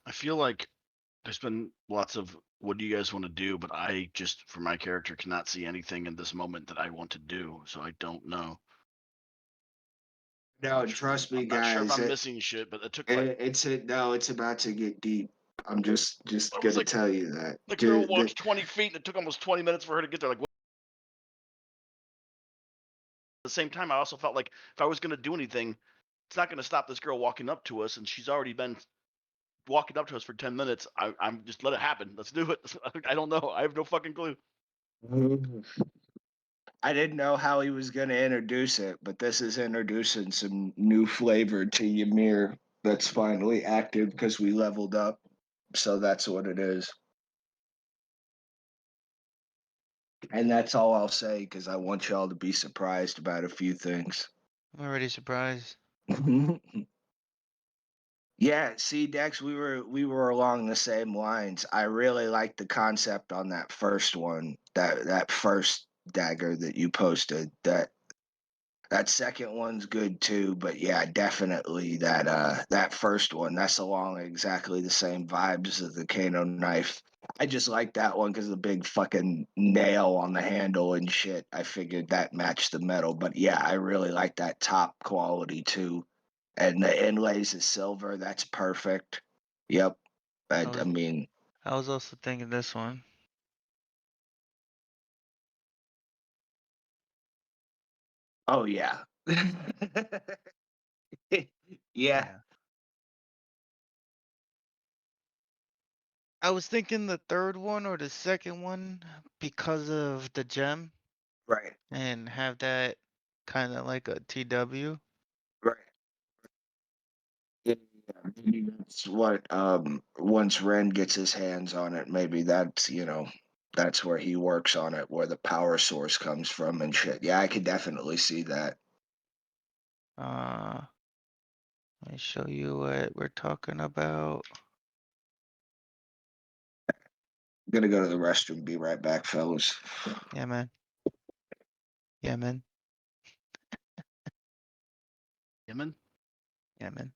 I feel like there's been lots of what do you guys want to do, but I just, for my character, cannot see anything in this moment that I want to do, so I don't know. No, trust me, I'm not sure if guys. I'm missing shit, but it took like It's about to get deep. I'm just it was gonna like tell you that. the girl walked 20 feet and it took almost 20 minutes for her to get there. Like, at the same time, I also felt like if I was going to do anything, it's not going to stop this girl walking up to us, and she's already been walking up to us for 10 minutes. I'm just let it happen. Let's do it. I don't know. I have no fucking clue. I didn't know how he was gonna introduce it, but this is introducing some new flavor to Ymir that's finally active because we leveled up. So that's what it is. And that's all I'll say because I want y'all to be surprised about a few things. I'm already surprised. Yeah, see, Dex, we were along the same lines. I really like the concept on that first one, that first dagger that you posted. That second one's good too, but yeah, definitely that first one. That's along exactly the same vibes as the Kano knife. I just like that one because the big fucking nail on the handle and shit. I figured that matched the metal, but yeah, I really like that top quality too. And the inlays is silver. That's perfect. Yep. I mean, I was also thinking this one. oh yeah. Yeah. I was thinking the third one or the second one because of the gem Right. and have that kind of like a TW. Right. Yeah, maybe that's what once Ren gets his hands on it, maybe that's where he works on it, where the power source comes from and shit. Yeah, I could definitely see that. Let me show you what we're talking about. I'm gonna go to the restroom, be right back, fellas. Yeah, man. Yeah, man. Yemen? Yeah, man.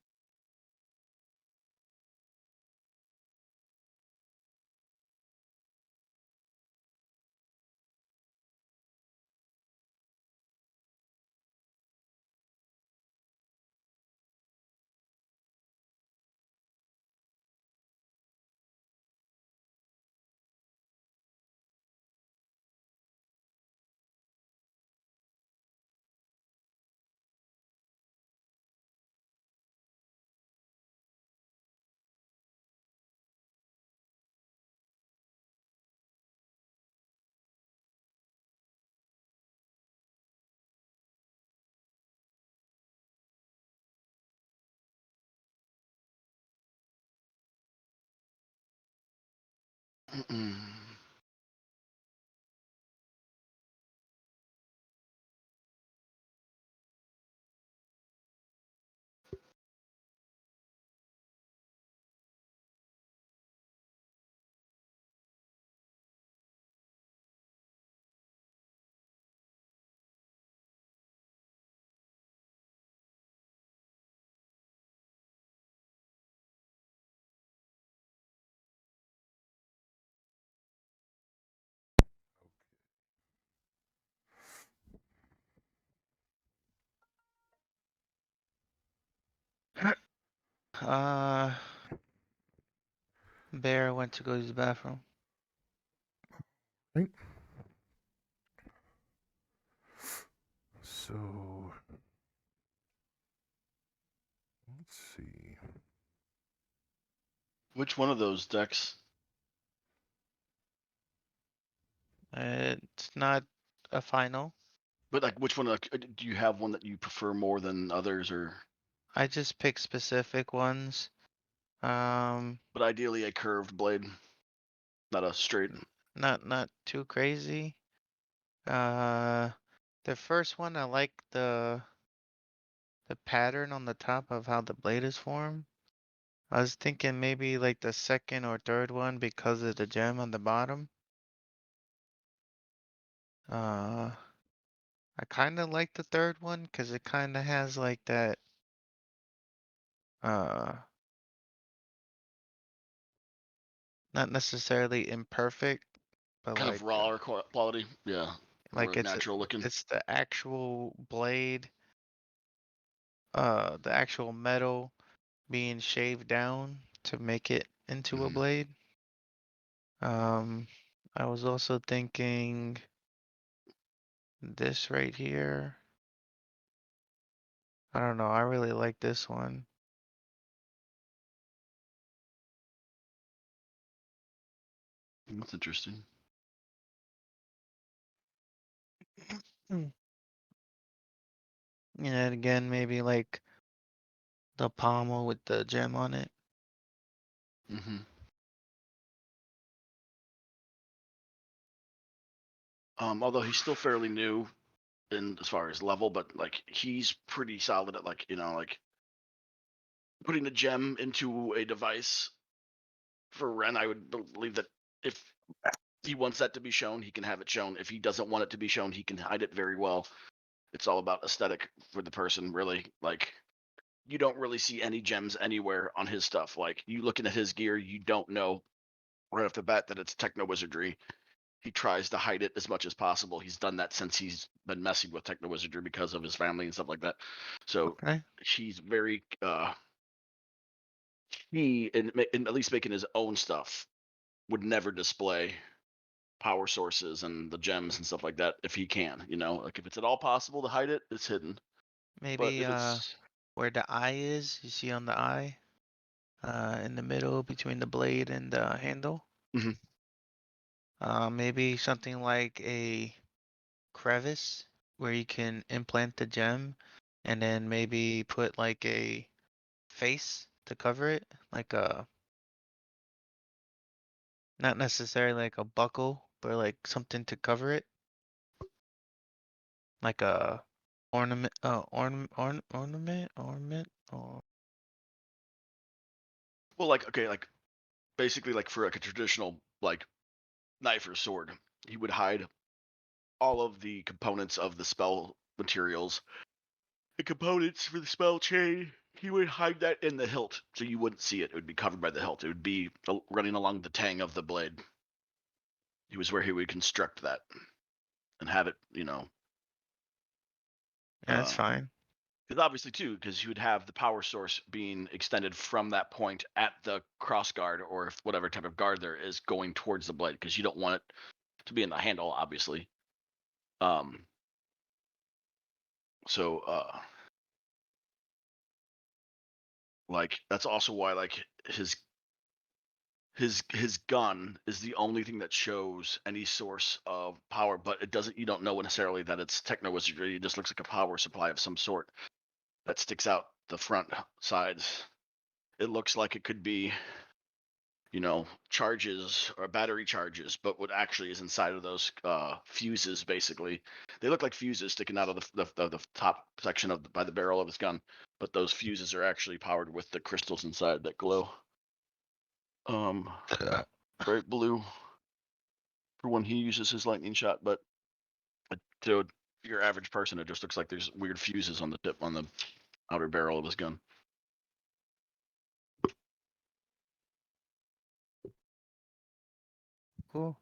Bear went to go use the bathroom. Right. So let's see. Which one of those decks? It's not a final. But like, which one? Like, do you have one that you prefer more than others, or? I just pick specific ones. But ideally, a curved blade, not a straight. Not too crazy. The first one I like the pattern on the top of how the blade is formed. I was thinking maybe like the second or third one because of the gem on the bottom. I kind of like the third one because it kind of has like that. Uh, not necessarily imperfect, but Kind like of raw quality. Yeah. like Or natural looking. it's the actual blade, the actual metal being shaved down to make it into a Mhm. blade. I was also thinking this right here. I don't know. I really like this one. That's interesting. And again, maybe like the pommel with the gem on it. hmm Although he's still fairly new in as far as level, but like he's pretty solid at like like putting a gem into a device. For Ren, I would believe that if he wants that to be shown, he can have it shown. If he doesn't want it to be shown, he can hide it very well. It's all about aesthetic for the person, really. Like you don't really see any gems anywhere on his stuff. Like you looking at his gear, you don't know right off the bat that it's techno wizardry. He tries to hide it as much as possible. He's done that since he's been messing with techno wizardry because of his family and stuff like that. So Okay. he's very he in at least making his own stuff would never display power sources and the gems and stuff like that if he can, like if it's at all possible to hide it, it's hidden. But Maybe if it's where the eye is, you see on the eye, in the middle between the blade and the handle. Mhm. Maybe something like a crevice where you can implant the gem and then maybe put like a face to cover it, like a not necessarily like a buckle, but like something to cover it, like a ornament, ornament, or well, like okay, like basically like for like a traditional like knife or sword, he would hide all of the components of the spell materials, the components for the spell chain. He would hide that in the hilt, so you wouldn't see it. It would be covered by the hilt. It would be running along the tang of the blade. He was where he would construct that and have it, yeah, that's fine. because obviously too, because you would have the power source being extended from that point at the cross guard or if whatever type of guard there is going towards the blade, because you don't want it to be in the handle, obviously. So like that's also why like his gun is the only thing that shows any source of power, but you don't know necessarily that it's techno wizardry. It just looks like a power supply of some sort that sticks out the front sides. It looks like it could be charges or battery charges, but what actually is inside of those fuses, basically, they look like fuses sticking out of the top section by the barrel of his gun, but those fuses are actually powered with the crystals inside that glow. Bright blue for when he uses his lightning shot, but to your average person, it just looks like there's weird fuses on the tip on the outer barrel of his gun. Cool.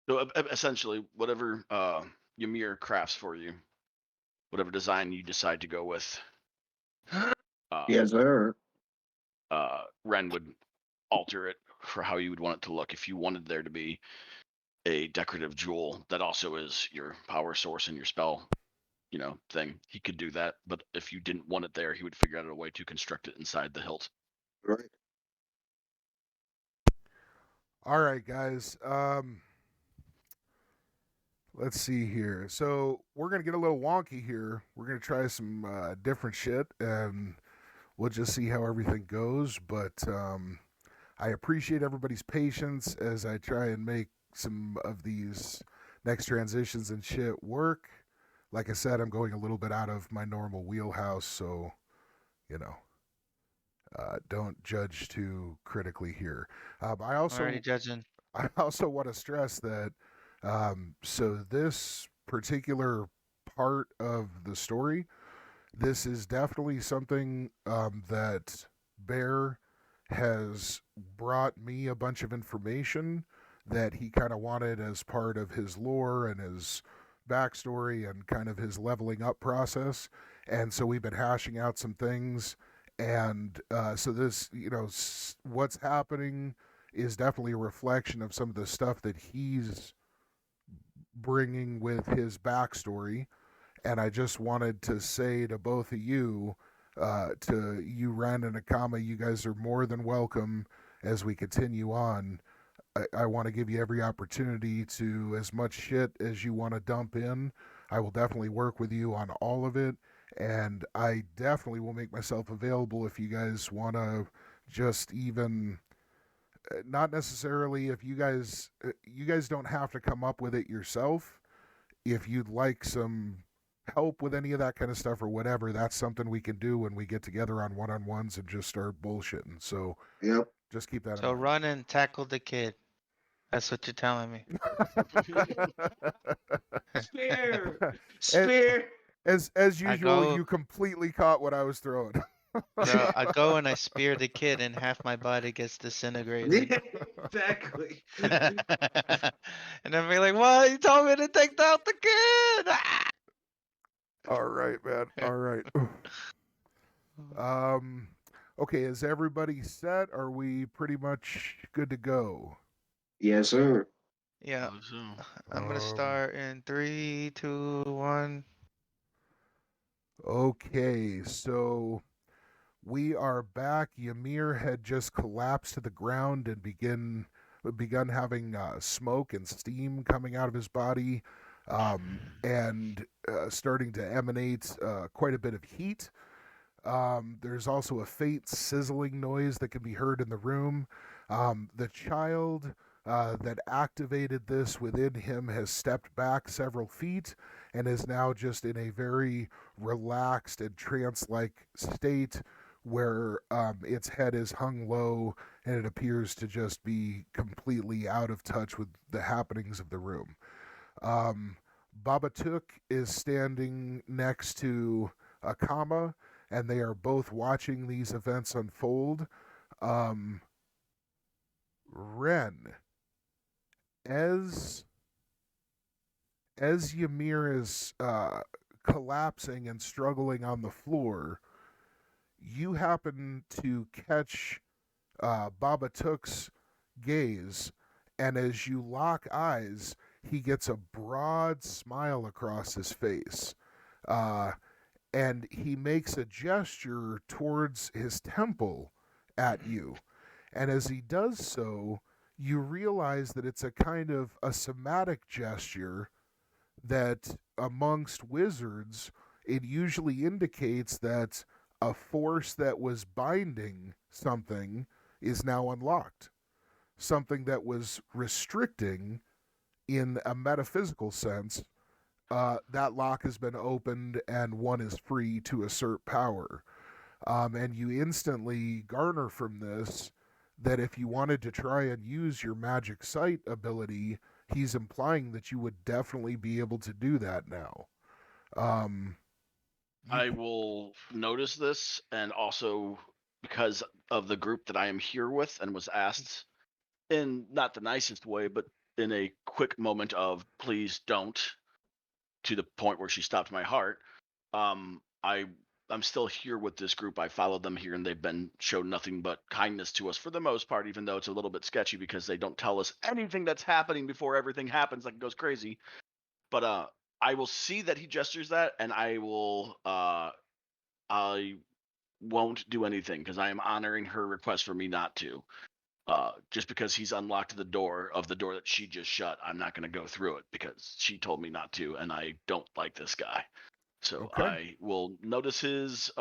So essentially, whatever Ymir crafts for you, whatever design you decide to go with, Yes, sir. Ren would alter it for how you would want it to look. If you wanted there to be a decorative jewel that also is your power source and your spell, thing, he could do that. But if you didn't want it there, he would figure out a way to construct it inside the hilt. Right. All right, guys. Let's see here. So we're gonna get a little wonky here. We're gonna try some different shit, and we'll just see how everything goes. But I appreciate everybody's patience as I try and make some of these next transitions and shit work. Like I said, I'm going a little bit out of my normal wheelhouse, so you know, don't judge too critically here. I Already judging. also want to stress that So this particular part of the story, this is definitely something that Bear has brought me a bunch of information that he kind of wanted as part of his lore and his backstory and kind of his leveling up process. And so we've been hashing out some things. And so this, what's happening is definitely a reflection of some of the stuff that he's bringing with his backstory. And I just wanted to say to both of you, to you, Ren and Akama, you guys are more than welcome as we continue on. I want to give you every opportunity to, as much shit as you want to dump in. I will definitely work with you on all of it. And I definitely will make myself available if you guys want to just even, not necessarily if you guys don't have to come up with it yourself. If you'd like some help with any of that kind of stuff or whatever, that's something we can do when we get together on one-on-ones and just start bullshitting. So Yep. just keep that So in mind. run and tackle the kid. That's what you're telling me. Spear. As usual, go- you completely caught what I was throwing. No, I go and I spear the kid and half my body gets disintegrated. Exactly. And then be like, what? You told me to take out the kid! Ah! All right, man. All right. Okay, is everybody set? Are we pretty much good to go? Yes, sir. Yeah, So, I'm gonna start in 3, 2, 1. Okay, so we are back. Ymir had just collapsed to the ground and begun having smoke and steam coming out of his body, and starting to emanate quite a bit of heat. There's also a faint sizzling noise that can be heard in the room. The child that activated this within him has stepped back several feet and is now just in a very relaxed and trance-like state where its head is hung low and it appears to just be completely out of touch with the happenings of the room. Babatuk is standing next to Akama, and they are both watching these events unfold. Ren, as Ymir is collapsing and struggling on the floor, you happen to catch Babatuk's gaze, and as you lock eyes, he gets a broad smile across his face. And he makes a gesture towards his temple at you. And as he does so, you realize that it's a kind of a somatic gesture that amongst wizards, it usually indicates that a force that was binding something is now unlocked. Something that was restricting in a metaphysical sense, that lock has been opened and one is free to assert power. And you instantly garner from this that if you wanted to try and use your magic sight ability, he's implying that you would definitely be able to do that now. I will notice this, and also because of the group that I am here with and was asked in not the nicest way, but in a quick moment of please don't, to the point where she stopped my heart. I'm still here with this group. I followed them here, and they've been shown nothing but kindness to us for the most part, even though it's a little bit sketchy because they don't tell us anything that's happening before everything happens, like it goes crazy. But I will see that he gestures that, and I won't do anything because I am honoring her request for me not to. Just because he's unlocked the door that she just shut, I'm not going to go through it because she told me not to, and I don't like this guy. So Okay. I will notice his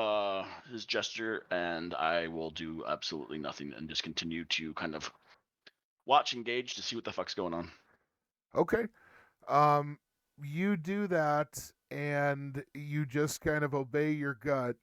gesture, and I will do absolutely nothing and just continue to kind of watch, engage to see what the fuck's going on. Okay. You do that, and you just kind of obey your gut.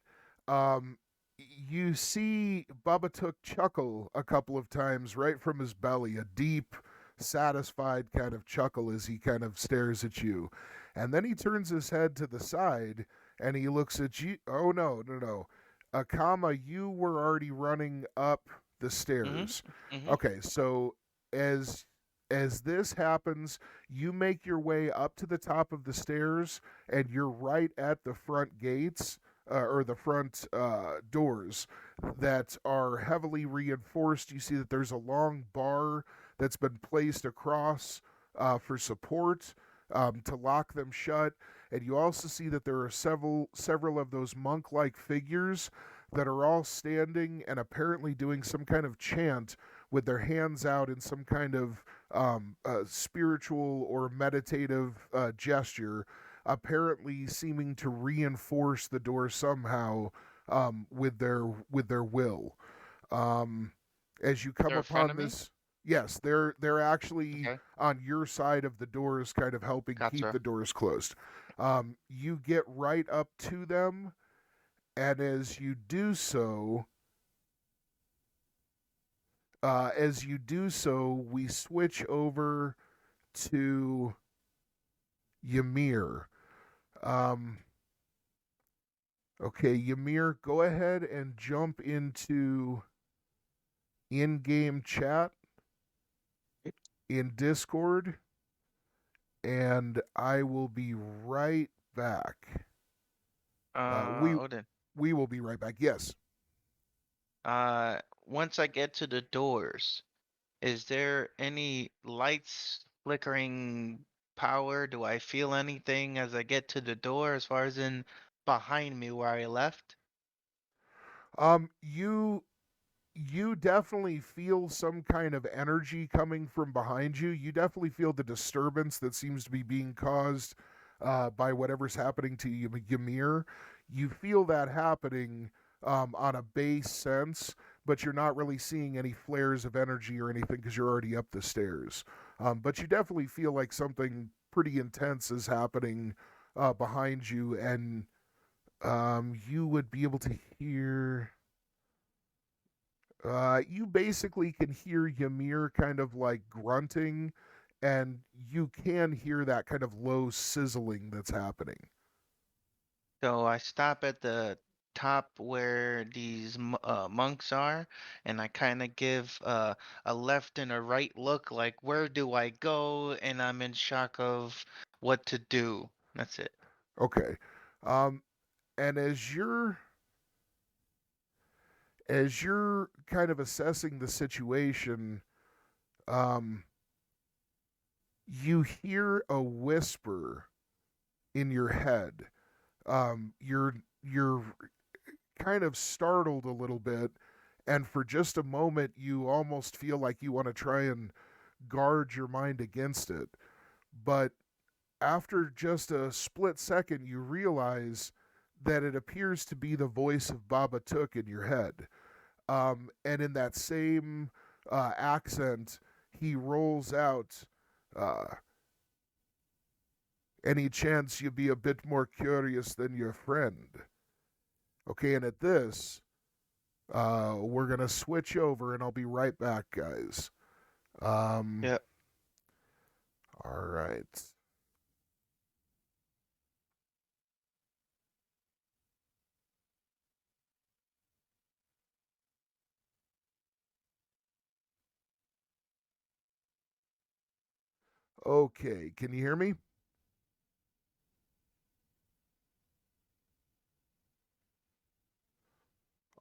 You see Babatuk chuckle a couple of times right from his belly, a deep, satisfied kind of chuckle as he kind of stares at you. And then he turns his head to the side and he looks at you. Oh, no. Akama, you were already running up the stairs. Mm-hmm. Okay, so as this happens, you make your way up to the top of the stairs and you're right at the front gates or the front doors that are heavily reinforced. You see that there's a long bar that's been placed across for support to lock them shut. And you also see that there are several of those monk-like figures that are all standing and apparently doing some kind of chant with their hands out in some kind of spiritual or meditative gesture, apparently seeming to reinforce the door somehow with their will. As you come They're in front upon of me? this, yes, they're actually Okay. on your side of the doors, kind of helping keep Gotcha. the doors closed. You get right up to them, and as you do so, we switch over to Ymir. Okay, Ymir, go ahead and jump into in-game chat in Discord, and I will be right back. Odin. We will be right back. Yes. Once I get to the doors, is there any lights flickering power? Do I feel anything as I get to the door as far as in behind me where I left? You definitely feel some kind of energy coming from behind you. You definitely feel the disturbance that seems to be being caused by whatever's happening to Ymir. You feel that happening on a base sense, but you're not really seeing any flares of energy or anything because you're already up the stairs. But you definitely feel like something pretty intense is happening behind you, and you would be able to hear. You basically can hear Ymir kind of like grunting, and you can hear that kind of low sizzling that's happening. So I stop at the top where these monks are, and I kind of give a left and a right look, like where do I go? And I'm in shock of what to do. That's it. Okay. And as you're kind of assessing the situation, you hear a whisper in your head. You're kind of startled a little bit, and for just a moment you almost feel like you want to try and guard your mind against it. But after just a split second you realize that it appears to be the voice of Baba Took in your head. And in that same accent, he rolls out, any chance you be a bit more curious than your friend? Okay, and at this, we're going to switch over, and I'll be right back, guys. Yep. All right. Okay, can you hear me?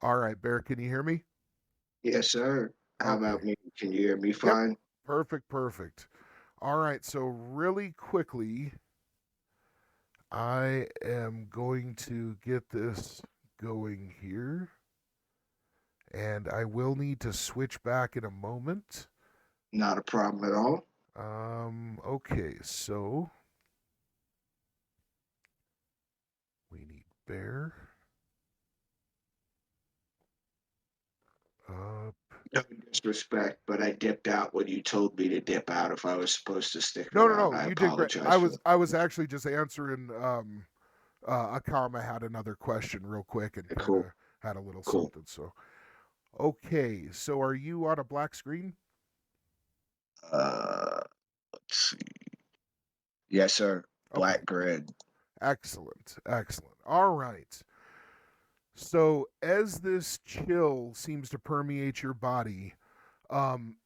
All right, Bear, can you hear me? Yes, sir. How about Okay. me? Can you hear me fine? Perfect. All right, so really quickly, I am going to get this going here, and I will need to switch back in a moment. Not a problem at all. Okay, so we need Bear. No disrespect, but I dipped out when you told me to dip out. If I was supposed to stick No, around, I you did great. apologize. I was actually just answering. Akama had another question real quick and kind of Cool. had a little Cool. something. So, okay, so are you on a black screen? see. Yes, sir. Black Okay. grid. Excellent. Excellent. All right. So as this chill seems to permeate your body, um,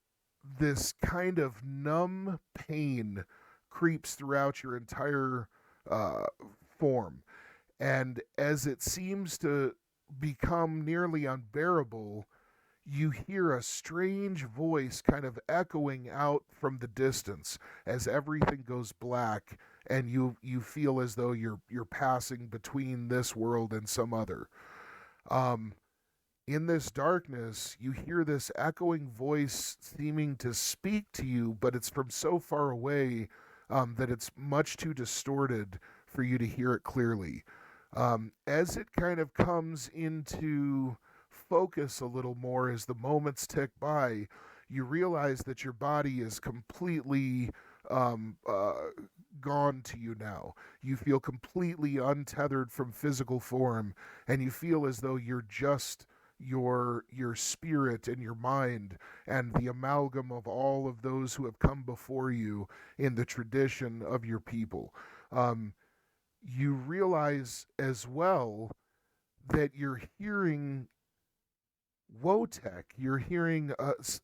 this kind of numb pain creeps throughout your entire uh, form. And as it seems to become nearly unbearable, you hear a strange voice kind of echoing out from the distance as everything goes black, and you feel as though you're passing between this world and some other. Um, in this darkness, you hear this echoing voice seeming to speak to you, but it's from so far away that it's much too distorted for you to hear it clearly. As it kind of comes into focus a little more as the moments tick by, you realize that your body is completely um, uh, gone to you now. You feel completely untethered from physical form, and you feel as though you're just your spirit and your mind and the amalgam of all of those who have come before you in the tradition of your people. You realize as well that you're hearing Wotek. You're hearing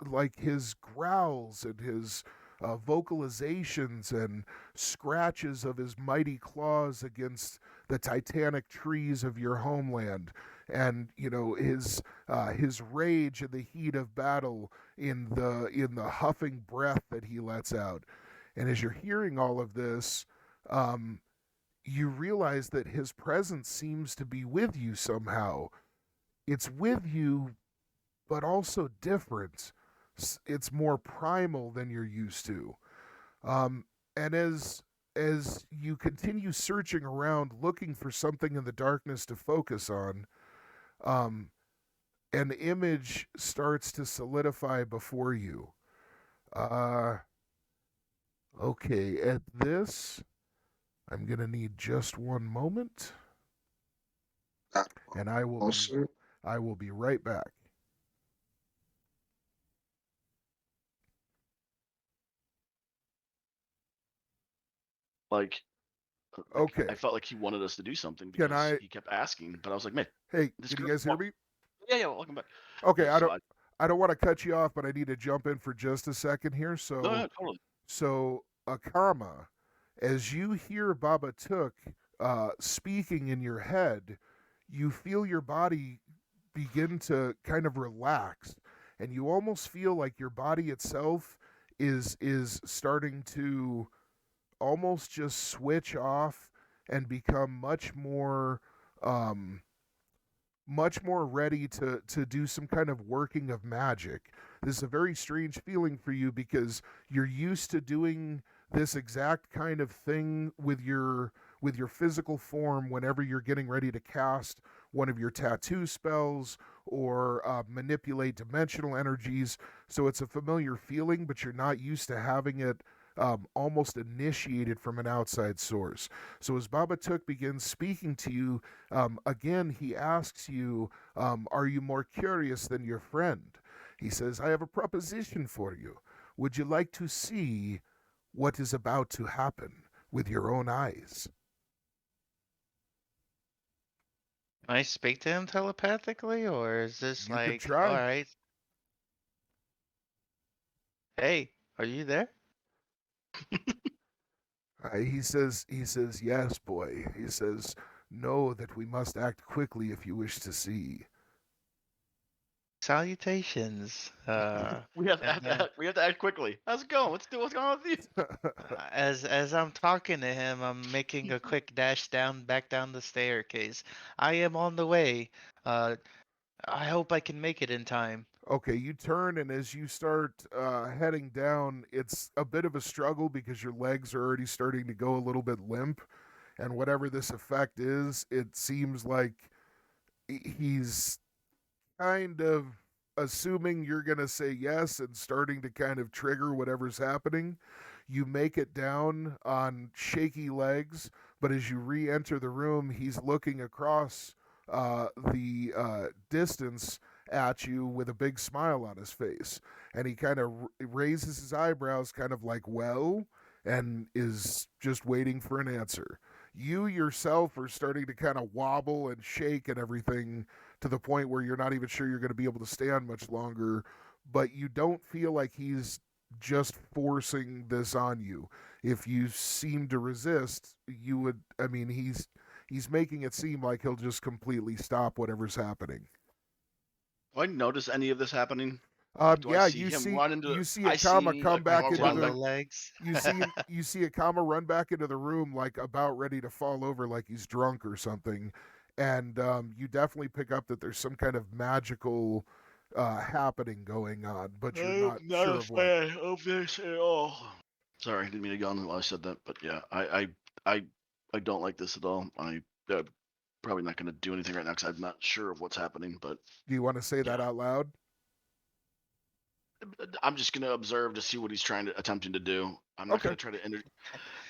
like his growls and his vocalizations and scratches of his mighty claws against the titanic trees of your homeland, and his rage in the heat of battle in the huffing breath that he lets out. And as you're hearing all of this, you realize that his presence seems to be with you somehow. It's with you, but also different. It's more primal than you're used to. And as you continue searching around, looking for something in the darkness to focus on, an image starts to solidify before you. Okay, at this, I'm gonna need just one moment, and I will be right back. Like, Okay. I felt like he wanted us to do something Can because I? he kept asking, but I was like, man, Hey, this can you girl guys hear wa- me? yeah, welcome back. Okay, Yeah, so I don't want to cut you off, but I need to jump in for just a second here. no, totally. So Akama, as you hear Baba Took speaking in your head, you feel your body begin to kind of relax, and you almost feel like your body itself is starting to almost just switch off and become much more ready to do some kind of working of magic. This is a very strange feeling for you because you're used to doing this exact kind of thing with your physical form whenever you're getting ready to cast one of your tattoo spells or manipulate dimensional energies. So it's a familiar feeling, but you're not used to having it almost initiated from an outside source. So as Baba Took begins speaking to you, again, he asks you, are you more curious than your friend? He says, I have a proposition for you. Would you like to see what is about to happen with your own eyes? Can I speak to him telepathically, or is this You can like, try. all right, hey, are you there? He says, yes, boy. He says, know that we must act quickly if you wish to see. Salutations. We have to And then we have to act quickly. How's it going? What's going on with you? as I'm talking to him, I'm making a quick dash back down the staircase. I am on the way. I hope I can make it in time. Okay, you turn, and as you start heading down, it's a bit of a struggle because your legs are already starting to go a little bit limp. And whatever this effect is, it seems like he's kind of assuming you're going to say yes and starting to kind of trigger whatever's happening. You make it down on shaky legs, but as you re enter the room, he's looking across the distance at you with a big smile on his face. And he kind of raises his eyebrows, kind of like, well, and is just waiting for an answer. You yourself are starting to kind of wobble and shake and everything to the point where you're not even sure you're going to be able to stand much longer, but you don't feel like he's just forcing this on you. If you seem to resist, you would, I mean, he's making it seem like he'll just completely stop whatever's happening. Do I notice any of this happening? Do I Yeah, see him run into? you see I Akama see come back Akama into run Jiggle the back. legs. you see Akama run back into the room like about ready to fall over like he's drunk or something. And you definitely pick up that there's some kind of magical happening going on, but you're I'm not not sure a of what. fan of this at all. Sorry, I didn't mean to go on while I said that, but yeah, I don't like this at all. Probably not going to do anything right now because I'm not sure of what's happening. But Do you want to say that yeah, out loud? I'm just going to observe to see what he's attempting to do. I'm not Okay. going to try to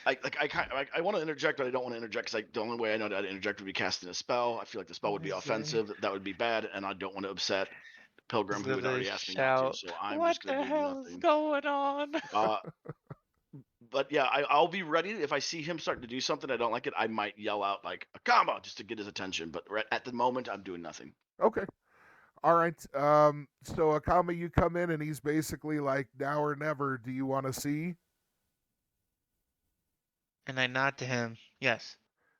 I want to interject, but I don't want to interject because the only way I know how to interject would be casting a spell. I feel like the spell would be offensive. That would be bad, and I don't want to upset Pilgrim, who had Literally already asked me not to. shout, So I'm "What just going the to do hell is nothing. going on?" But yeah, I'll be ready if I see him starting to do something I don't like it. I might yell out like "Akama" just to get his attention. But at the moment, I'm doing nothing. Okay. All right. So Akama, you come in and he's basically like, now or never. Do you want to see? And I nod to him. Yes.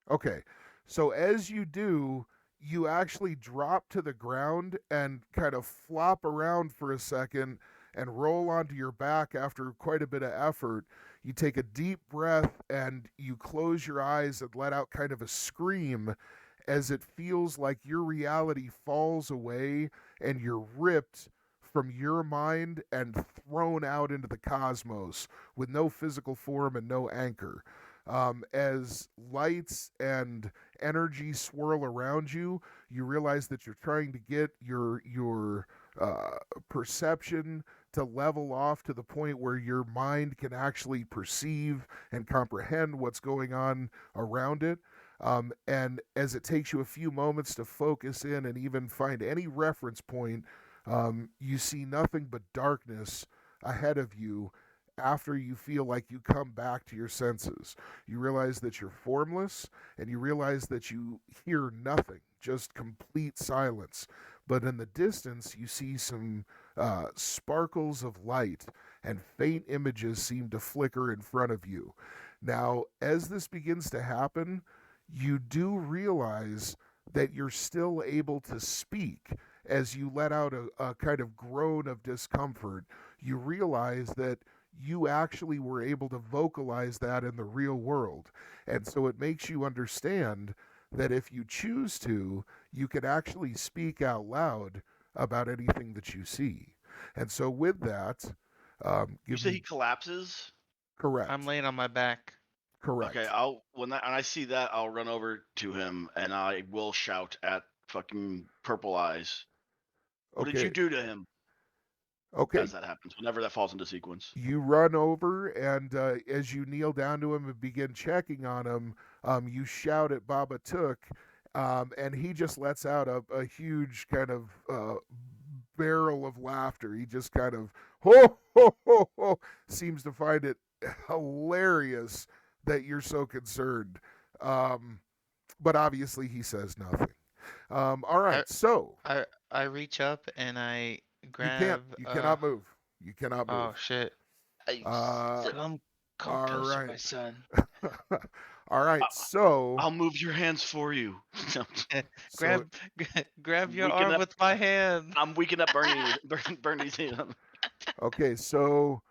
Okay. So as you do, you actually drop to the ground and kind of flop around for a second and roll onto your back after quite a bit of effort. You take a deep breath and you close your eyes and let out kind of a scream as it feels like your reality falls away and you're ripped from your mind and thrown out into the cosmos with no physical form and no anchor. As lights and energy swirl around you, you realize that you're trying to get your perception to level off to the point where your mind can actually perceive and comprehend what's going on around it. And as it takes you a few moments to focus in and even find any reference point, you see nothing but darkness ahead of you after you feel like you come back to your senses. You realize that you're formless and you realize that you hear nothing, just complete silence. But in the distance, you see some sparkles of light and faint images seem to flicker in front of you. Now, as this begins to happen, you do realize that you're still able to speak as you let out a kind of groan of discomfort. You realize that you actually were able to vocalize that in the real world. And so it makes you understand that if you choose to, you can actually speak out loud about anything that you see. And so with that, You say he collapses? Correct. I'm laying on my back. Correct. Okay, when I see that, I'll run over to him and I will shout at fucking Purple Eyes. What did you do to him? Okay. As that happens, whenever that falls into sequence. You run over, and as you kneel down to him and begin checking on him, you shout at Baba Took, and he just lets out a huge kind of barrel of laughter. He just kind of ho ho ho ho seems to find it hilarious that you're so concerned. But obviously he says nothing. All right, so I reach up and I grab. you cannot move. You cannot move. Oh shit! Come all closer, right. my son. All right, so I'll move your hands for you. grab your Weaken arm up- with my hand. I'm weakening up Bernie's hand. okay, so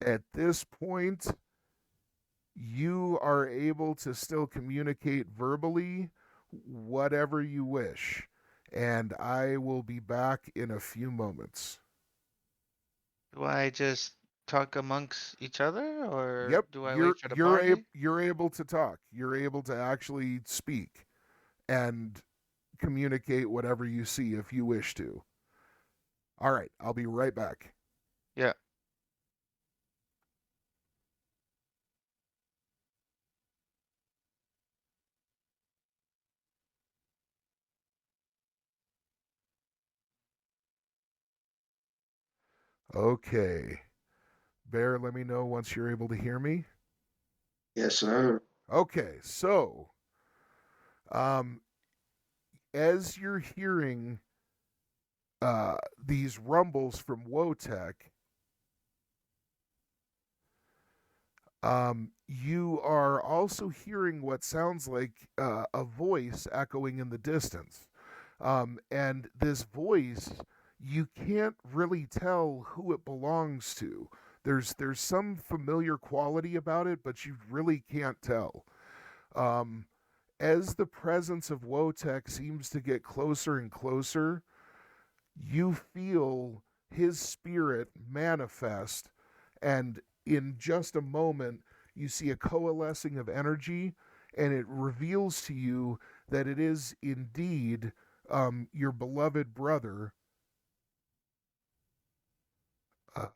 at this point you are able to still communicate verbally whatever you wish, and I will be back in a few moments. Do I just talk amongst each other, or Yep, do I wait for the party? you're able to talk. You're able to actually speak and communicate whatever you see if you wish to. All right, I'll be right back. Yeah. Okay. Bear, let me know once you're able to hear me. Yes, sir. Okay, so as you're hearing these rumbles from Wotek, you are also hearing what sounds like a voice echoing in the distance. And this voice, you can't really tell who it belongs to. There's some familiar quality about it, but you really can't tell. As the presence of Wotek seems to get closer and closer, you feel his spirit manifest, and in just a moment, you see a coalescing of energy, and it reveals to you that it is indeed your beloved brother. Uh,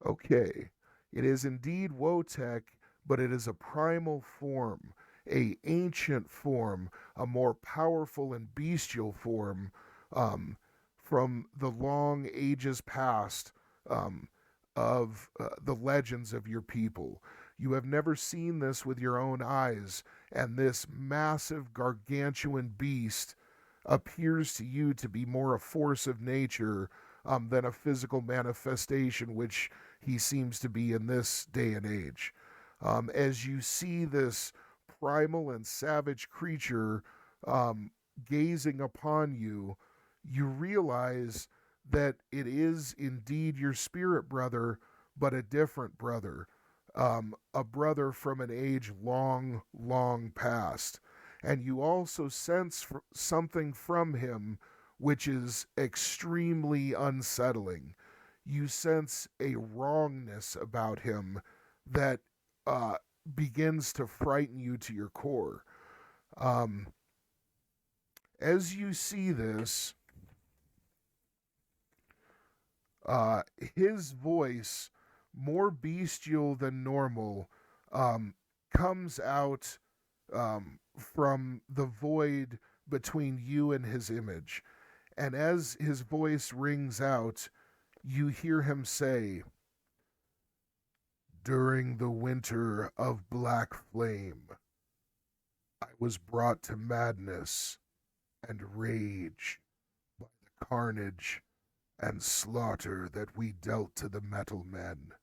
okay, it is indeed Wotek, but it is a primal form, a ancient form, a more powerful and bestial form from the long ages past of the legends of your people. You have never seen this with your own eyes, and this massive gargantuan beast appears to you to be more a force of nature than a physical manifestation, which he seems to be in this day and age. As you see this primal and savage creature gazing upon you, you realize that it is indeed your spirit brother, but a different brother, a brother from an age long, long past. And you also sense something from him which is extremely unsettling. You sense a wrongness about him that begins to frighten you to your core. As you see this, his voice, more bestial than normal, comes out from the void between you and his image. And as his voice rings out, you hear him say, "During the winter of black flame, I was brought to madness and rage by the carnage and slaughter that we dealt to the metal men.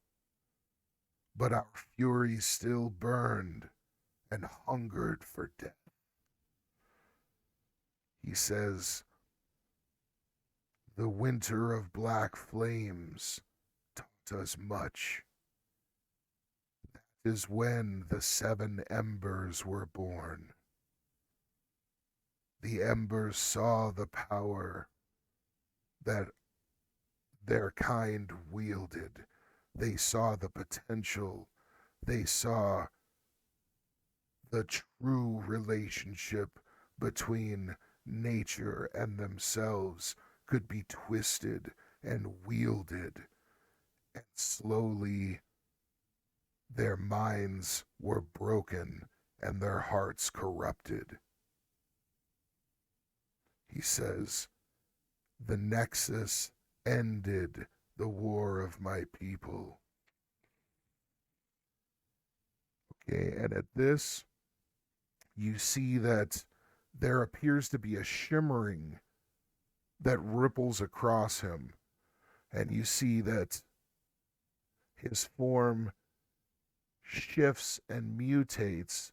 But our fury still burned and hungered for death." He says, "The winter of black flames taught us much. That is when the 7 embers were born. The embers saw the power that their kind wielded. They saw the potential. They saw the true relationship between nature and themselves could be twisted and wielded. And slowly their minds were broken and their hearts corrupted." He says, "The Nexus ended the war of my people." Okay, and at this, you see that there appears to be a shimmering that ripples across him. And you see that his form shifts and mutates,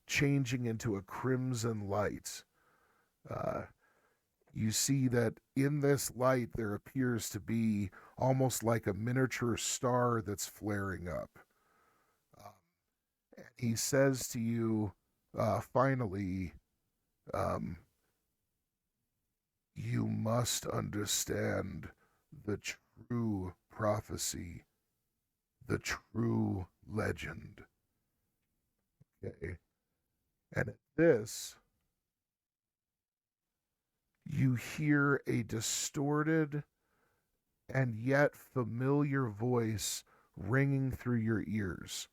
changing into a crimson light. You see that in this light there appears to be almost like a miniature star that's flaring up. And he says to you, finally, "You must understand the true prophecy, the true legend." Okay. And at this, you hear a distorted and yet familiar voice ringing through your ears.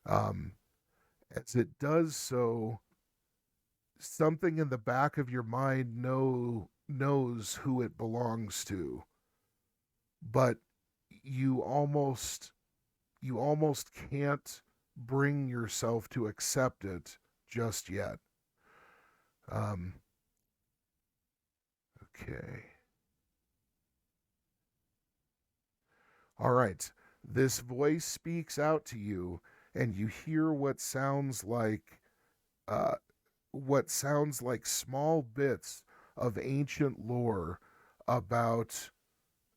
As it does so, something in the back of your mind knows who it belongs to, but you almost can't bring yourself to accept it just yet. Okay. All right. This voice speaks out to you, and you hear what sounds like small bits of ancient lore about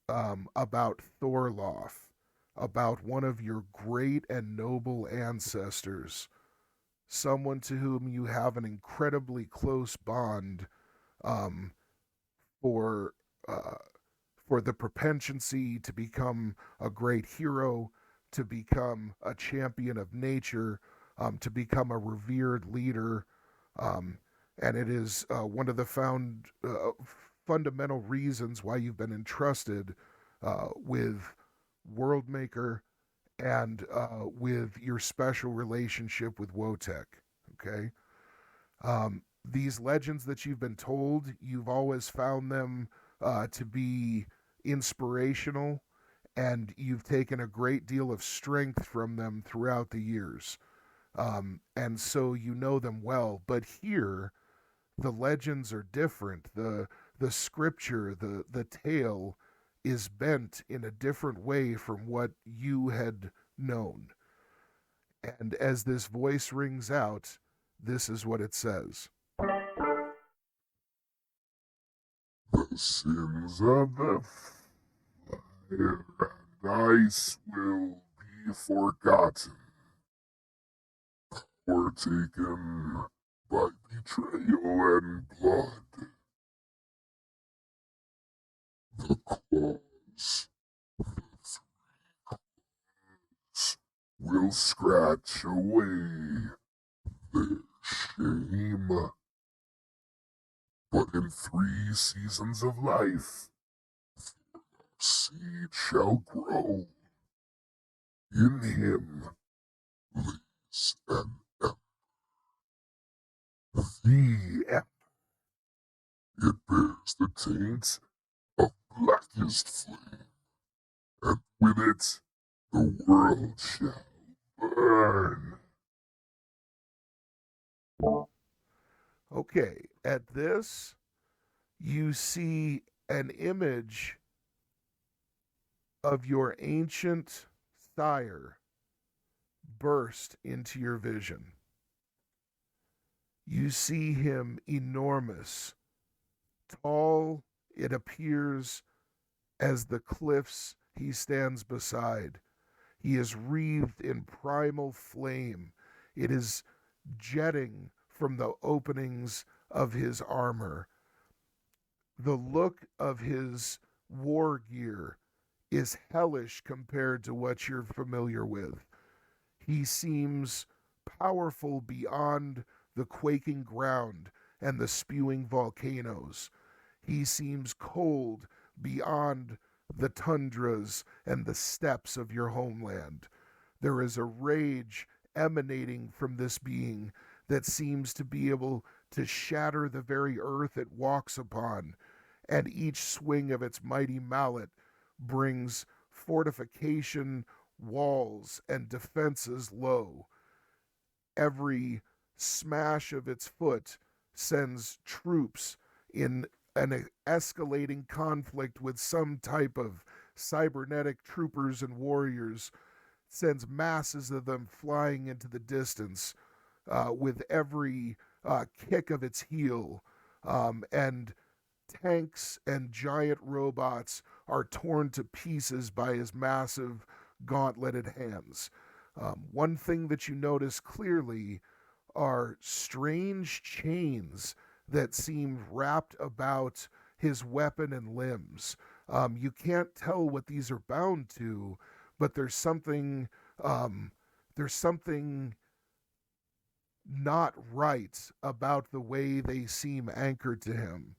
Thorloth, about one of your great and noble ancestors, someone to whom you have an incredibly close bond, for the propensity to become a great hero, to become a champion of nature, to become a revered leader, and it is one of the fundamental reasons why you've been entrusted with Worldmaker and with your special relationship with Wotek. Okay. These legends that you've been told, you've always found them to be inspirational, and you've taken a great deal of strength from them throughout the years. And so you know them well. But here, the legends are different. The scripture, the tale is bent in a different way from what you had known. And as this voice rings out, this is what it says. The sins of the fire and ice will be forgotten, or taken by betrayal and blood. The claws, will scratch away their shame. But in 3 seasons of life, seed shall grow. In him lives an ember. The ember. It bears the taint of blackest flame, and with it the world shall burn. Okay, at this, you see an image of your ancient sire burst into your vision. You see him enormous, tall, it appears, as the cliffs he stands beside. He is wreathed in primal flame. It is jetting from the openings of his armor. The look of his war gear is hellish compared to what you're familiar with. He seems powerful beyond the quaking ground and the spewing volcanoes. He seems cold beyond the tundras and the steppes of your homeland. There is a rage emanating from this being that seems to be able to shatter the very earth it walks upon, and each swing of its mighty mallet brings fortification, walls, and defenses low. Every smash of its foot sends troops in an escalating conflict with some type of cybernetic troopers and warriors, sends masses of them flying into the distance with every kick of its heel, and tanks and giant robots are torn to pieces by his massive gauntleted hands. One thing that you notice clearly are strange chains that seem wrapped about his weapon and limbs. You can't tell what these are bound to, but there's something not right about the way they seem anchored to him.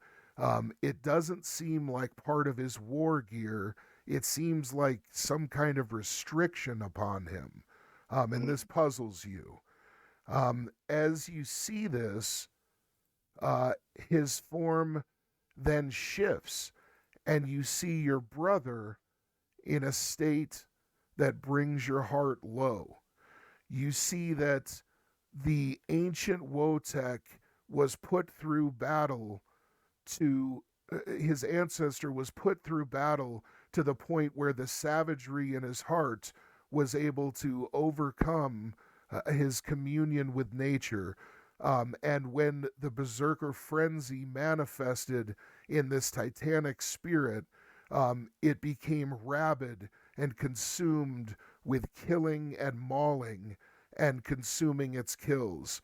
It doesn't seem like part of his war gear. It seems like some kind of restriction upon him. And this puzzles you. As you see this, his form then shifts, and you see your brother in a state that brings your heart low. You see that the ancient Wotek was put through battle to his ancestor was put through battle to the point where the savagery in his heart was able to overcome his communion with nature. And when the berserker frenzy manifested in this titanic spirit, it became rabid and consumed with killing and mauling and consuming its kills,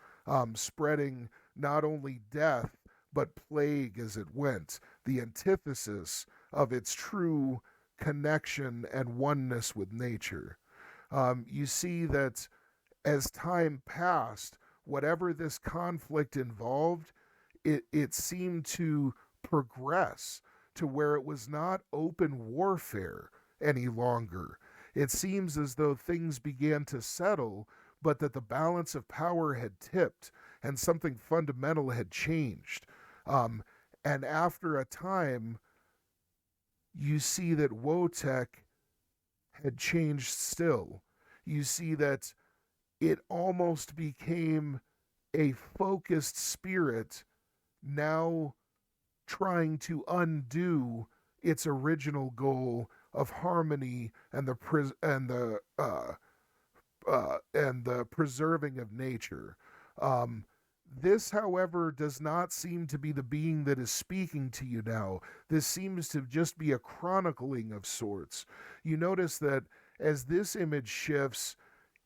spreading not only death but plague as it went, the antithesis of its true connection and oneness with nature. You see that as time passed, whatever this conflict involved, it seemed to progress to where it was not open warfare any longer. It seems as though things began to settle, but that the balance of power had tipped and something fundamental had changed. And after a time, you see that Wotek had changed still. You see that it almost became a focused spirit now trying to undo its original goal of harmony and the preserving of nature. This, however, does not seem to be the being that is speaking to you now. This seems to just be a chronicling of sorts. You notice that as this image shifts,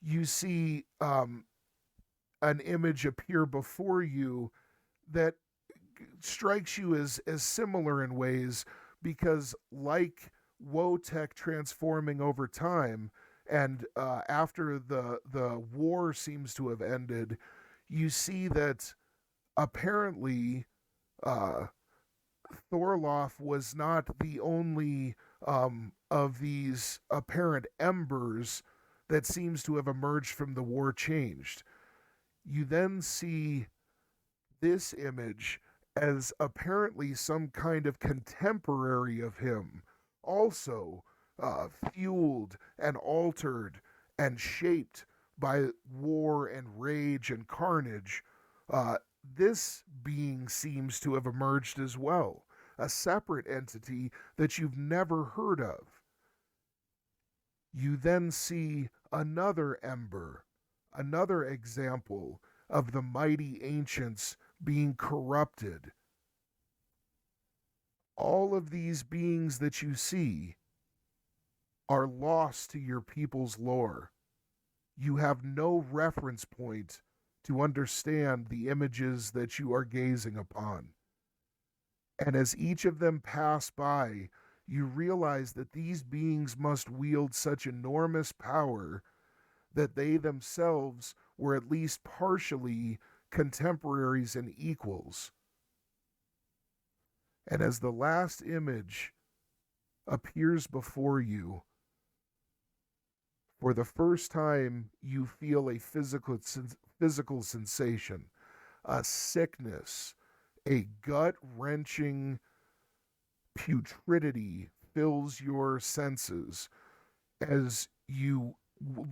you see an image appear before you that strikes you as similar in ways, because like Wotek transforming over time, and after the war seems to have ended, you see that apparently Thorloff was not the only of these apparent embers that seems to have emerged from the war changed. You then see this image as apparently some kind of contemporary of him, also fueled and altered and shaped by war and rage and carnage. This being seems to have emerged as well, a separate entity that you've never heard of. You then see another ember, another example of the mighty ancients being corrupted. All of these beings that you see are lost to your people's lore. You have no reference point to understand the images that you are gazing upon. And as each of them pass by, you realize that these beings must wield such enormous power that they themselves were at least partially contemporaries and equals. And as the last image appears before you, for the first time you feel a physical sensation, a sickness, a gut-wrenching putridity fills your senses as you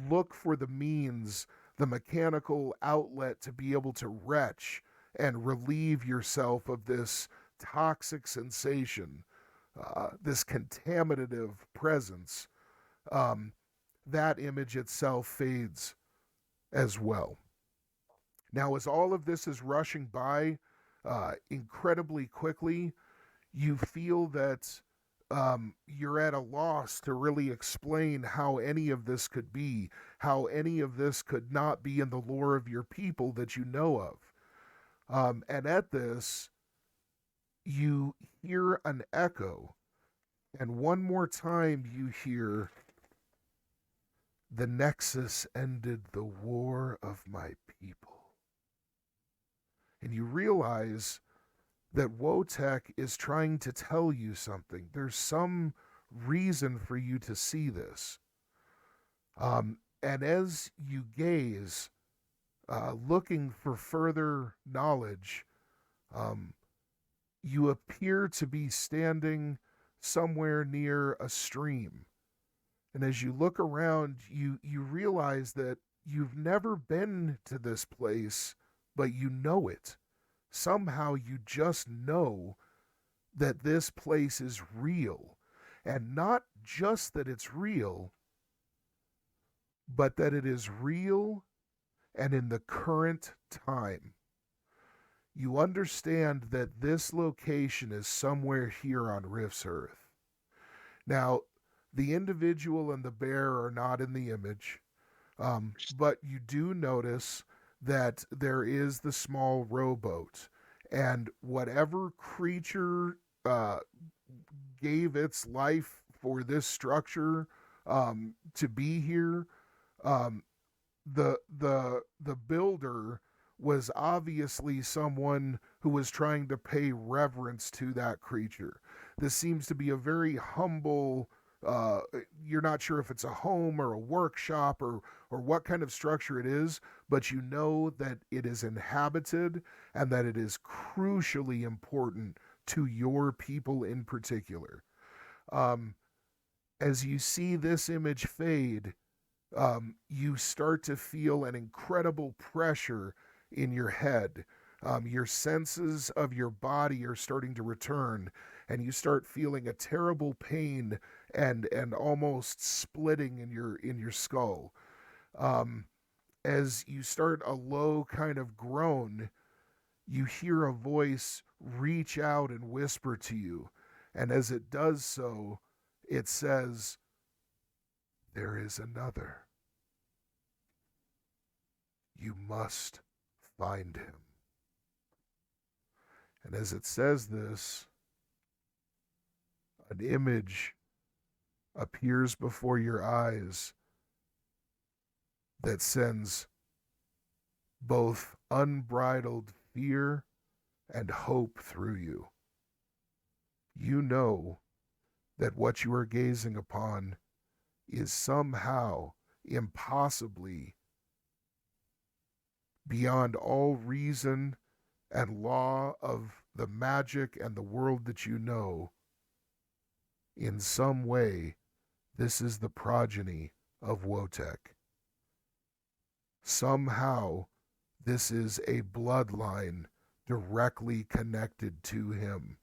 look for the means, the mechanical outlet to be able to retch and relieve yourself of this toxic sensation, this contaminative presence. That image itself fades as well. Now, as all of this is rushing by incredibly quickly, you feel that you're at a loss to really explain how any of this could be, how any of this could not be in the lore of your people that you know of. And at this, you hear an echo, and one more time you hear, "The Nexus ended the war of my people." And you realize that Wotek is trying to tell you something. There's some reason for you to see this. And as you gaze, looking for further knowledge, you appear to be standing somewhere near a stream. And as you look around, you realize that you've never been to this place, but you know it. Somehow you just know that this place is real. And not just that it's real, but that it is real and in the current time. You understand that this location is somewhere here on Rift's Earth. Now, the individual and the bear are not in the image, but you do notice that there is the small rowboat, and whatever creature gave its life for this structure to be here, the builder was obviously someone who was trying to pay reverence to that creature. This seems to be a very humble, you're not sure if it's a home or a workshop or what kind of structure it is, but you know that it is inhabited and that it is crucially important to your people in particular. As you see this image fade, you start to feel an incredible pressure in your head. Your senses of your body are starting to return, and you start feeling a terrible pain and almost splitting in your skull. As you start a low kind of groan, you hear a voice reach out and whisper to you, and as it does so, it says, "There is another. You must find him." And as it says this, an image appears before your eyes that sends both unbridled fear and hope through you. You know that what you are gazing upon is somehow, impossibly, beyond all reason and law of the magic and the world that you know. In some way, this is the progeny of Wotek. Somehow, this is a bloodline directly connected to him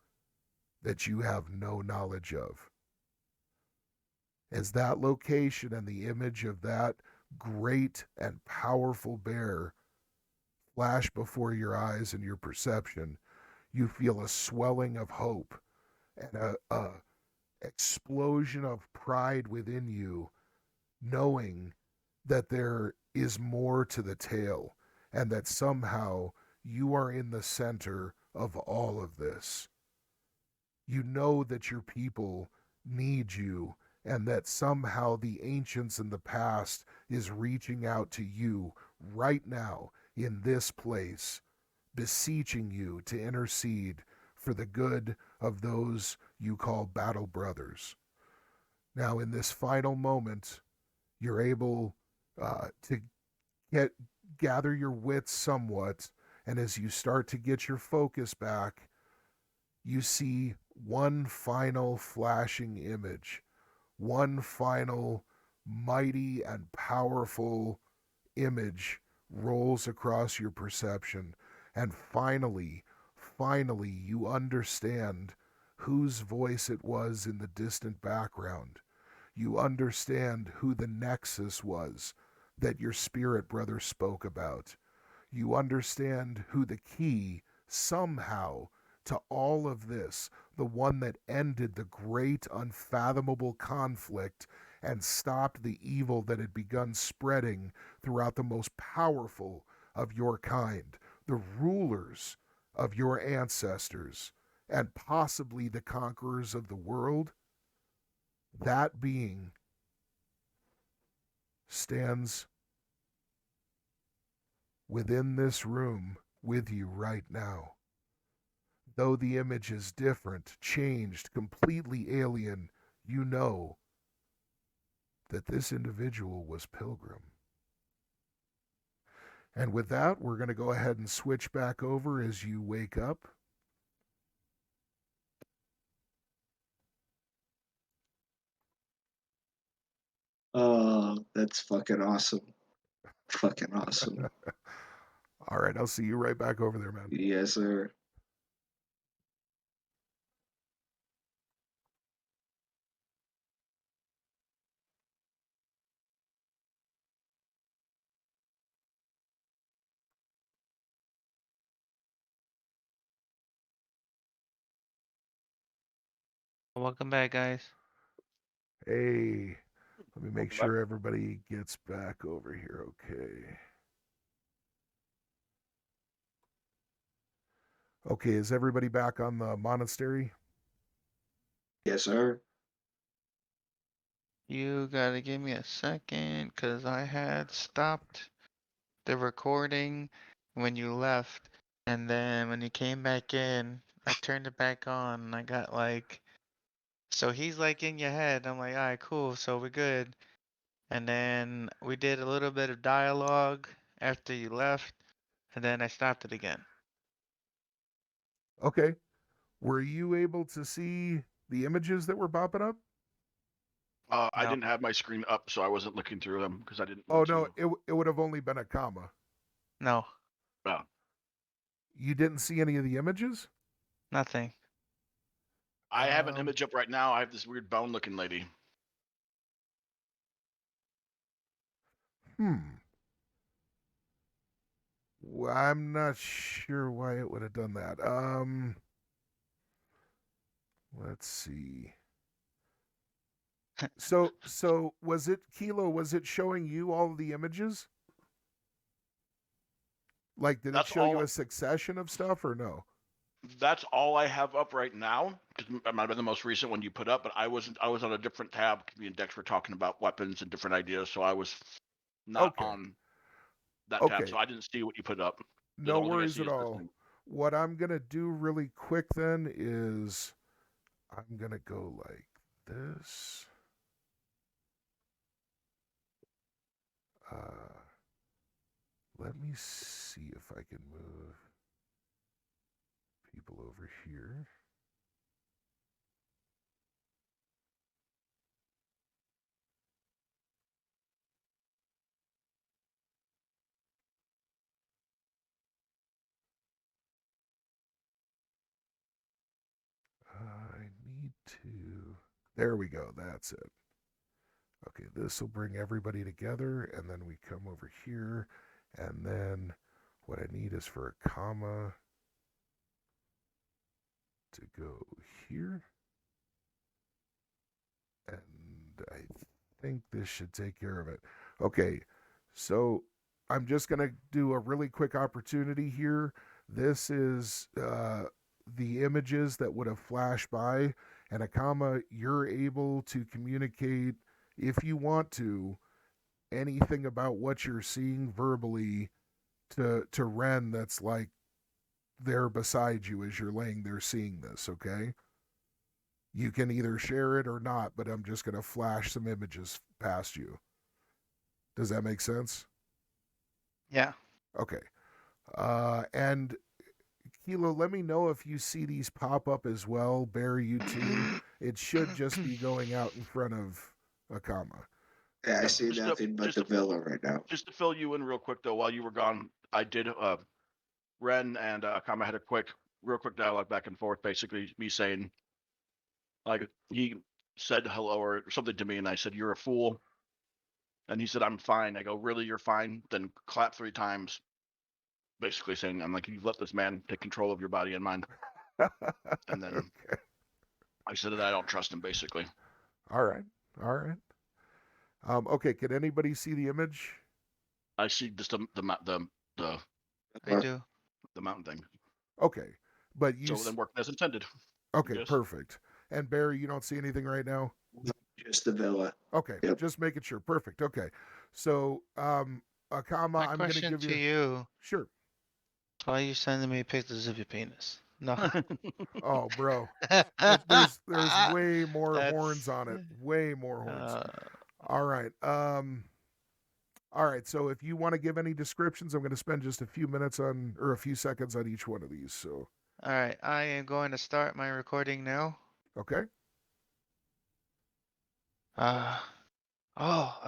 that you have no knowledge of. As that location and the image of that great and powerful bear flash before your eyes and your perception, you feel a swelling of hope and a explosion of pride within you, knowing that there is more to the tale and that somehow you are in the center of all of this. You know that your people need you and that somehow the ancients in the past is reaching out to you right now in this place, beseeching you to intercede for the good of those you call battle brothers. Now, in this final moment, you're able to gather your wits somewhat, and as you start to get your focus back, you see one final flashing image, one final mighty and powerful image rolls across your perception, and finally you understand whose voice it was in the distant background. You understand who the nexus was that your spirit brother spoke about. You understand who the key, somehow, to all of this, the one that ended the great unfathomable conflict and stopped the evil that had begun spreading throughout the most powerful of your kind, the rulers of your ancestors, and possibly the conquerors of the world. That being stands within this room with you right now. Though the image is different, changed, completely alien, you know that this individual was Pilgrim. And with that, we're going to go ahead and switch back over as you wake up. Oh, that's fucking awesome. Fucking awesome. All right, I'll see you right back over there, man. Yes, sir. Welcome back, guys. Hey, let me make Welcome back. sure everybody gets back over here. Okay. Okay, is everybody back on the monastery? Yes, sir. You gotta give me a second, cause I had stopped the recording when you left, and then when you came back in, I turned it back on, and I got like, so he's like in your head. I'm like, alright, cool, so we're good. And then we did a little bit of dialogue after you left, and then I stopped it again. Okay. Were you able to see the images that were popping up? I No. didn't have my screen up, so I wasn't looking through them because I didn't Oh want no, to. it would have only been a comma. No, Oh, You didn't see any of the images? nothing. I have an Um, image up right now. I have this weird bone-looking lady. Well, I'm not sure why it would have done that. Let's see. So was it Kilo? Was it showing you all of the images? Like, did it That's show you all. a succession of stuff or no? That's all I have up right now. Because it might have been the most recent one you put up, but I wasn't. I was on a different tab. Me and Dex were talking about weapons and different ideas, so I was not Okay. on that tab. Okay. So I didn't see what you put up. The No only thing I worries see at is this all. thing. What I'm gonna do really quick then is I'm gonna go like this. Let me see if I can move people over here. I need to. There we go. That's it. Okay, this will bring everybody together, and then we come over here, and then what I need is for a comma to go here. And I think this should take care of it. Okay, so I'm just going to do a really quick opportunity here. This is the images that would have flashed by, and a comma, you're able to communicate, if you want to, anything about what you're seeing verbally to Ren that's like there beside you as you're laying there seeing this, okay? You can either share it or not, but I'm just going to flash some images past you. Does that make sense? Yeah. Okay. And Kilo, let me know if you see these pop up as well. Bear, you too. It should just be going out in front of a comma. Yeah, I Yep, see just to- nothing but just the to- villa right now. Just to fill you in real quick though, while you were gone, I did. Ren and Kama had a real quick dialogue back and forth. Basically, me saying, like, he said hello or something to me, and I said, "You're a fool," and he said, "I'm fine." I go, "Really, you're fine?" Then clap 3 times, basically saying, "I'm like, you've let this man take control of your body and mind." And then Okay. I said that I don't trust him, basically. All right. All right. Okay. Can anybody see the image? I see just the I do. mountain thing. Okay. But you. So then working as intended. Okay. Yes. Perfect. And Barry, you don't see anything right now? Just the villa. Okay, Yep. just making sure. Perfect. Okay, so a comma. My I'm gonna question give to you. you: Sure. why are you sending me pictures of your penis? No. Oh, bro, there's way more horns on it. Way more horns. All right. All right. So if you want to give any descriptions, I'm going to spend just a few minutes on or a few seconds on each one of these. So. All right, I am going to start my recording now. Okay. Oh,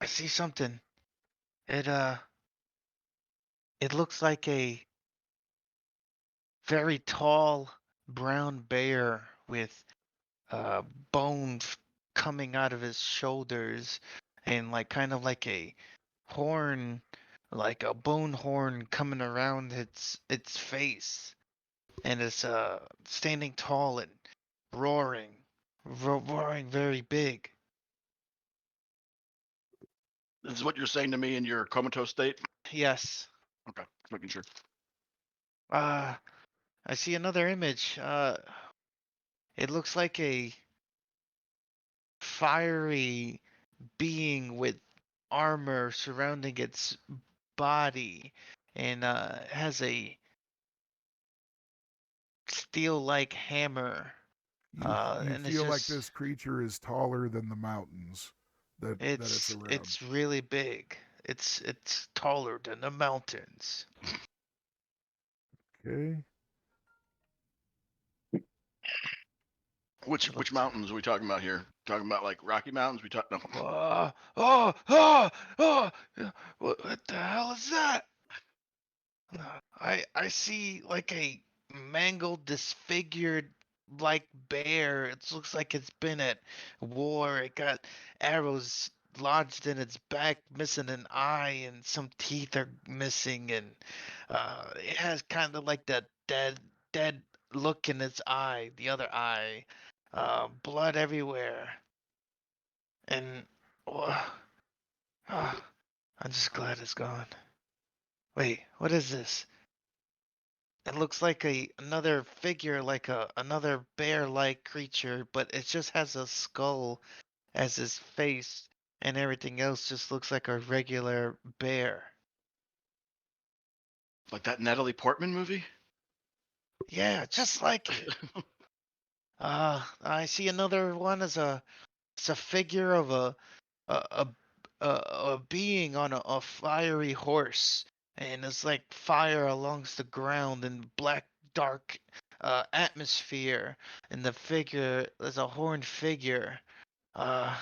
I see something. It it looks like a very tall brown bear with uh bone coming out of his shoulders and like kind of like a horn, like a bone horn coming around its face, and it's standing tall and roaring, roaring very big. This is what you're saying to me in your comatose state? Yes. Okay, just making sure. I see another image. It looks like a fiery being with armor surrounding its body, and has a steel-like hammer. You And it's feel like just this creature is taller than the mountains that it's around. it's really big. It's taller than the mountains. Okay. Which mountains are we talking about here? Talking about like Rocky Mountains? We talk no. What the hell is that? I see like a mangled, disfigured like bear. It looks like it's been at war. It got arrows lodged in its back, missing an eye, and some teeth are missing, and it has kind of like that dead look in its eye, the other eye, blood everywhere, and I'm just glad it's gone. Wait, what is this? It looks like another figure, like another bear-like creature, but it just has a skull as his face, and everything else just looks like a regular bear. Like that Natalie Portman movie? Yeah, just like it. I see another one as it's a figure of a a being on a fiery horse, and it's like fire along the ground and black dark atmosphere, and the figure is a horned figure. Uh,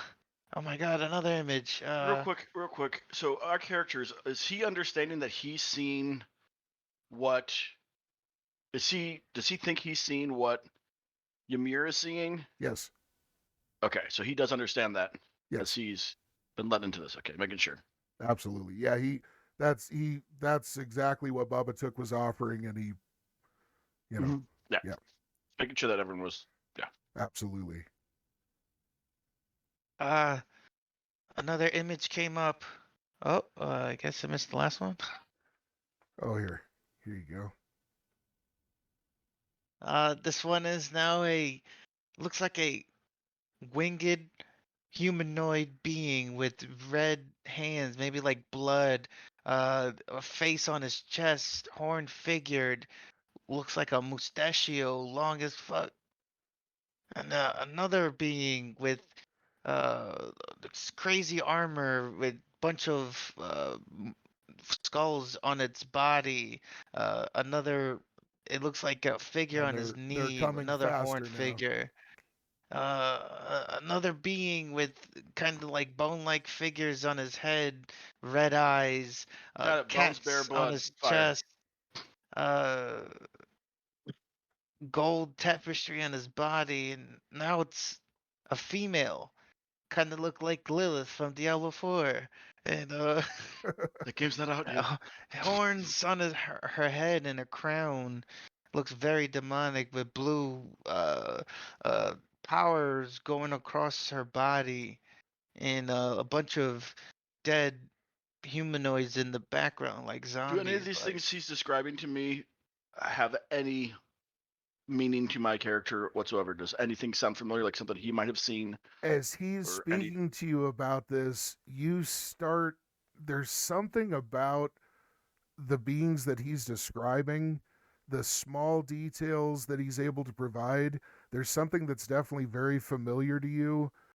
oh my god, another image. Real quick. So our characters, is he understanding that he's seen what does he think he's seen what Ymir is seeing? Yes. Okay, so he does understand that as Yes. he's been led into this. Okay, making sure. Absolutely. Yeah, that's exactly what Babatuk was offering, and he, you know, Yeah. yeah. Making sure that everyone was Absolutely. Another image came up. Oh, I guess I missed the last one. Oh, here you go. This one is now looks like a winged humanoid being with red hands, maybe like blood, a face on his chest, horn figured, looks like a mustachio, long as fuck. And another being with this crazy armor with bunch of skulls on its body. Another, it looks like a figure Yeah, on his they're knee, coming another horned faster now. figure. Another being with kind of like bone-like figures on his head, red eyes, got it. Bones, bear, cats on blood, his fire. chest, uh, gold tapestry on his body, and now it's a female, kind of look like Lilith from Diablo 4, and The game's not out yet. horns on her head and a crown. Looks very demonic with blue powers going across her body, and a bunch of dead humanoids in the background like Do zombies. any of these like- things he's describing to me have any meaning to my character whatsoever? Does anything sound familiar, like something he might have seen? As he's Or any- speaking to you about this, there's something about the beings that he's describing, the small details that he's able to provide. There's something that's definitely very familiar to you.